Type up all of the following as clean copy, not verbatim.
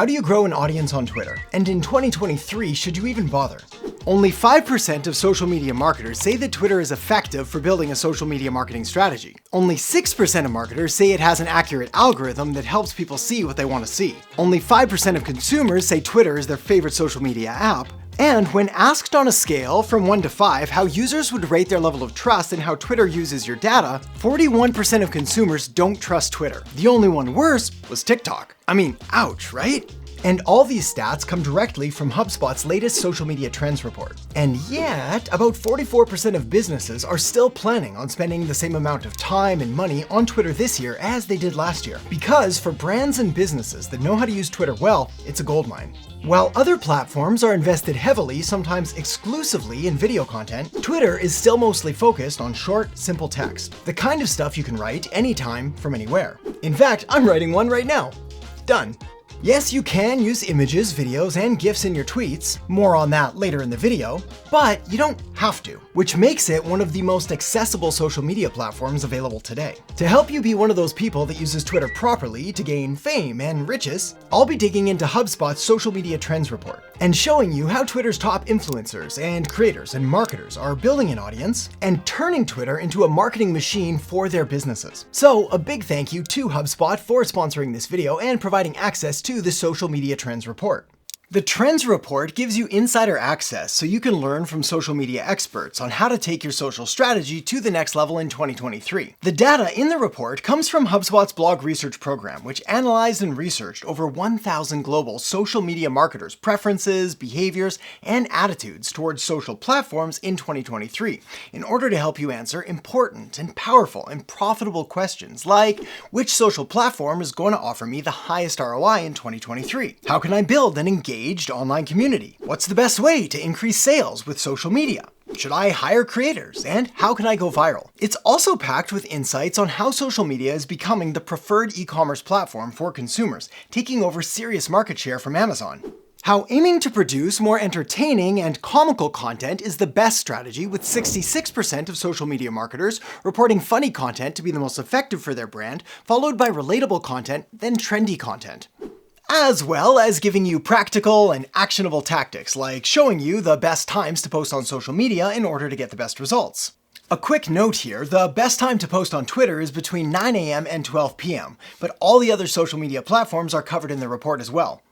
How do you grow an audience on Twitter? And in 2023, should you even bother? Only 5% of social media marketers say that Twitter is effective for building a social media marketing strategy. Only 6% of marketers say it has an accurate algorithm that helps people see what they want to see. Only 5% of consumers say Twitter is their favorite social media app. And when asked on a scale from 1 to 5 how users would rate their level of trust in how Twitter uses your data, 41% of consumers don't trust Twitter. The only one worse was TikTok. I mean, ouch, right? And all these stats come directly from HubSpot's latest social media trends report. And yet, about 44% of businesses are still planning on spending the same amount of time and money on Twitter this year as they did last year. Because for brands and businesses that know how to use Twitter well, it's a goldmine. While other platforms are invested heavily, sometimes exclusively in video content, Twitter is still mostly focused on short, simple text. The kind of stuff you can write anytime from anywhere. In fact, I'm writing one right now. Done. Yes, you can use images, videos, and GIFs in your tweets, more on that later in the video, but you don't have to, which makes it one of the most accessible social media platforms available today. To help you be one of those people that uses Twitter properly to gain fame and riches, I'll be digging into HubSpot's social media trends report and showing you how Twitter's top influencers and creators and marketers are building an audience and turning Twitter into a marketing machine for their businesses. So a big thank you to HubSpot for sponsoring this video and providing access to the social media trends report. The Trends Report gives you insider access so you can learn from social media experts on how to take your social strategy to the next level in 2023. The data in the report comes from HubSpot's blog research program, which analyzed and researched over 1,000 global social media marketers' preferences, behaviors, and attitudes towards social platforms in 2023 in order to help you answer important and powerful and profitable questions like, which social platform is going to offer me the highest ROI in 2023? How can I build an engaged online community? What's the best way to increase sales with social media? Should I hire creators? And how can I go viral? It's also packed with insights on how social media is becoming the preferred e-commerce platform for consumers, taking over serious market share from Amazon. How aiming to produce more entertaining and comical content is the best strategy, with 66% of social media marketers reporting funny content to be the most effective for their brand, followed by relatable content, then trendy content. As well as giving you practical and actionable tactics, like showing you the best times to post on social media in order to get the best results. A quick note here, the best time to post on Twitter is between 9 a.m. and 12 p.m., but all the other social media platforms are covered in the report as well.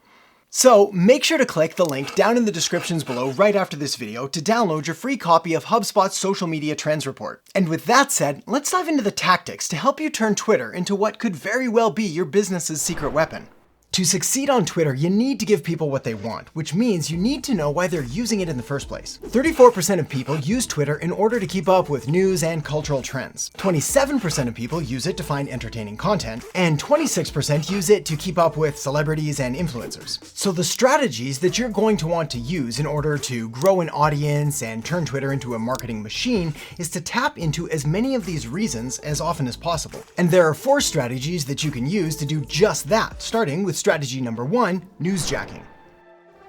So make sure to click the link down in the descriptions below right after this video to download your free copy of HubSpot's Social Media Trends Report. And with that said, let's dive into the tactics to help you turn Twitter into what could very well be your business's secret weapon. To succeed on Twitter, you need to give people what they want, which means you need to know why they're using it in the first place. 34% of people use Twitter in order to keep up with news and cultural trends. 27% of people use it to find entertaining content, and 26% use it to keep up with celebrities and influencers. So the strategies that you're going to want to use in order to grow an audience and turn Twitter into a marketing machine is to tap into as many of these reasons as often as possible. And there are 4 strategies that you can use to do just that, starting with strategy number 1, newsjacking.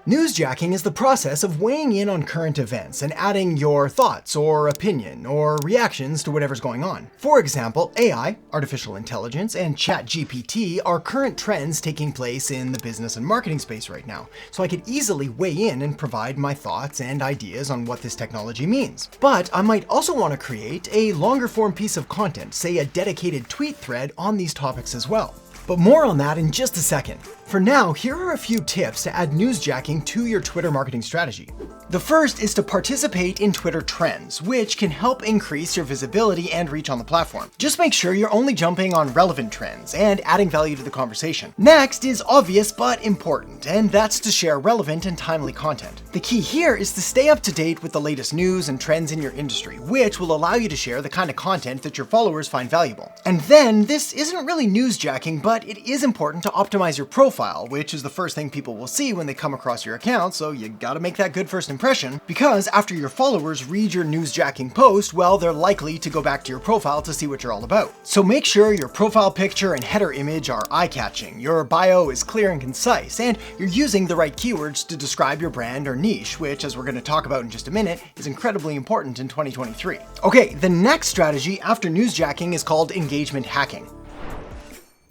Newsjacking is the process of weighing in on current events and adding your thoughts or opinion or reactions to whatever's going on. For example, AI, artificial intelligence, and ChatGPT are current trends taking place in the business and marketing space right now, so I could easily weigh in and provide my thoughts and ideas on what this technology means. But I might also want to create a longer form piece of content, say a dedicated tweet thread on these topics as well. But more on that in just a second. For now, here are a few tips to add newsjacking to your Twitter marketing strategy. The first is to participate in Twitter trends, which can help increase your visibility and reach on the platform. Just make sure you're only jumping on relevant trends and adding value to the conversation. Next is obvious but important, and that's to share relevant and timely content. The key here is to stay up to date with the latest news and trends in your industry, which will allow you to share the kind of content that your followers find valuable. And then, this isn't really newsjacking, but it is important to optimize your profile, which is the first thing people will see when they come across your account, so you gotta make that good first impression, because after your followers read your newsjacking post, well, they're likely to go back to your profile to see what you're all about. So make sure your profile picture and header image are eye-catching, your bio is clear and concise, and you're using the right keywords to describe your brand or niche, which, as we're gonna talk about in just a minute, is incredibly important in 2023. Okay, the next strategy after newsjacking is called engagement hacking.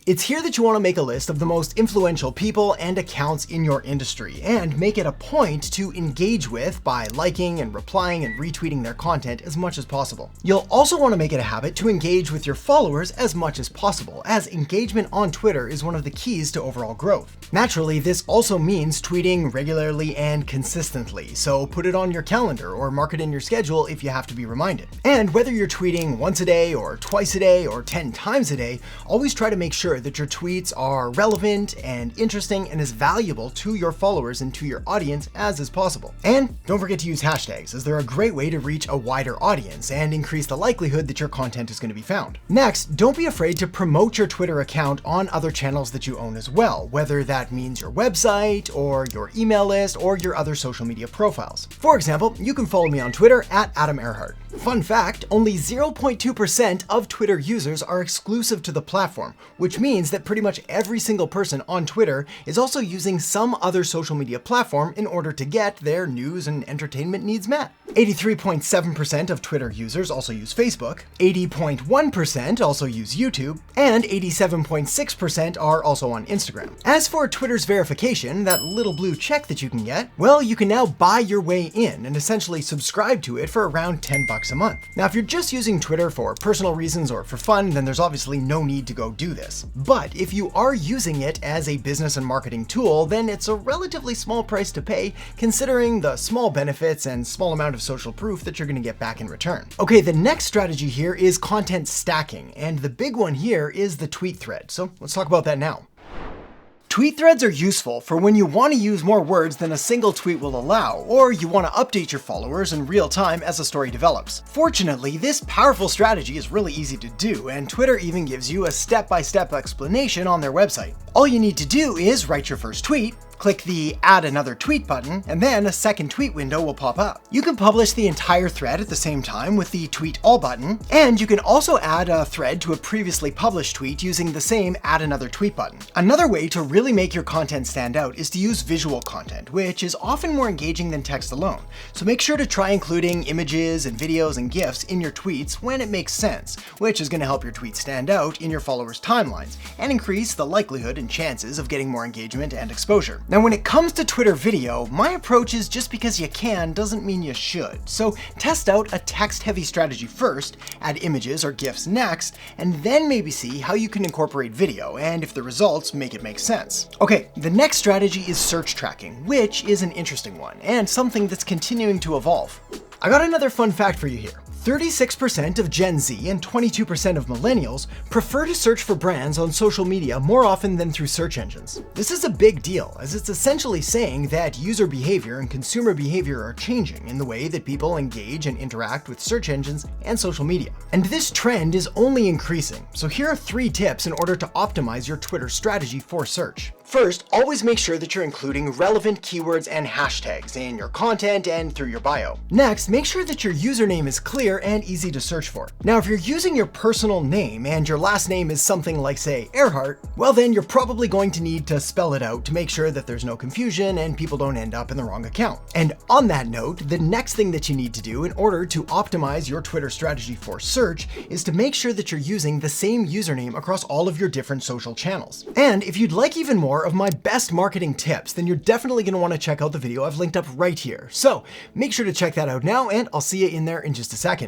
It's here that you want to make a list of the most influential people and accounts in your industry, and make it a point to engage with by liking and replying and retweeting their content as much as possible. You'll also want to make it a habit to engage with your followers as much as possible, as engagement on Twitter is one of the keys to overall growth. Naturally, this also means tweeting regularly and consistently, so put it on your calendar or mark it in your schedule if you have to be reminded. And whether you're tweeting once a day or twice a day or 10 times a day, always try to make sure that your tweets are relevant and interesting and as valuable to your followers and to your audience as is possible. And don't forget to use hashtags, as they're a great way to reach a wider audience and increase the likelihood that your content is going to be found. Next, don't be afraid to promote your Twitter account on other channels that you own as well, whether that means your website or your email list or your other social media profiles. For example, you can follow me on Twitter at Adam Erhart. Fun fact, only 0.2% of Twitter users are exclusive to the platform, which means that pretty much every single person on Twitter is also using some other social media platform in order to get their news and entertainment needs met. 83.7% of Twitter users also use Facebook, 80.1% also use YouTube, and 87.6% are also on Instagram. As for Twitter's verification, that little blue check that you can get, well, you can now buy your way in and essentially subscribe to it for around $10 a month. Now, if you're just using Twitter for personal reasons or for fun, then there's obviously no need to go do this. But if you are using it as a business and marketing tool, then it's a relatively small price to pay, considering the small benefits and small amount of social proof that you're going to get back in return. Okay, the next strategy here is content stacking, and the big one here is the tweet thread. So let's talk about that now. Tweet threads are useful for when you want to use more words than a single tweet will allow, or you want to update your followers in real time as a story develops. Fortunately, this powerful strategy is really easy to do, and Twitter even gives you a step-by-step explanation on their website. All you need to do is write your first tweet, click the Add Another Tweet button, and then a second tweet window will pop up. You can publish the entire thread at the same time with the Tweet All button, and you can also add a thread to a previously published tweet using the same Add Another Tweet button. Another way to really make your content stand out is to use visual content, which is often more engaging than text alone. So make sure to try including images and videos and GIFs in your tweets when it makes sense, which is going to help your tweets stand out in your followers' timelines and increase the likelihood and chances of getting more engagement and exposure. Now, when it comes to Twitter video, my approach is just because you can doesn't mean you should. So test out a text-heavy strategy first, add images or GIFs next, and then maybe see how you can incorporate video, and if the results make it make sense. Okay, the next strategy is search tracking, which is an interesting one, and something that's continuing to evolve. I got another fun fact for you here. 36% of Gen Z and 22% of millennials prefer to search for brands on social media more often than through search engines. This is a big deal, as it's essentially saying that user behavior and consumer behavior are changing in the way that people engage and interact with search engines and social media. And this trend is only increasing. So here are 3 tips in order to optimize your Twitter strategy for search. First, always make sure that you're including relevant keywords and hashtags in your content and through your bio. Next, make sure that your username is clear and easy to search for. Now, if you're using your personal name and your last name is something like, say, Erhart, well then you're probably going to need to spell it out to make sure that there's no confusion and people don't end up in the wrong account. And on that note, the next thing that you need to do in order to optimize your Twitter strategy for search is to make sure that you're using the same username across all of your different social channels. And if you'd like even more of my best marketing tips, then you're definitely going to want to check out the video I've linked up right here. So make sure to check that out now, and I'll see you in there in just a second.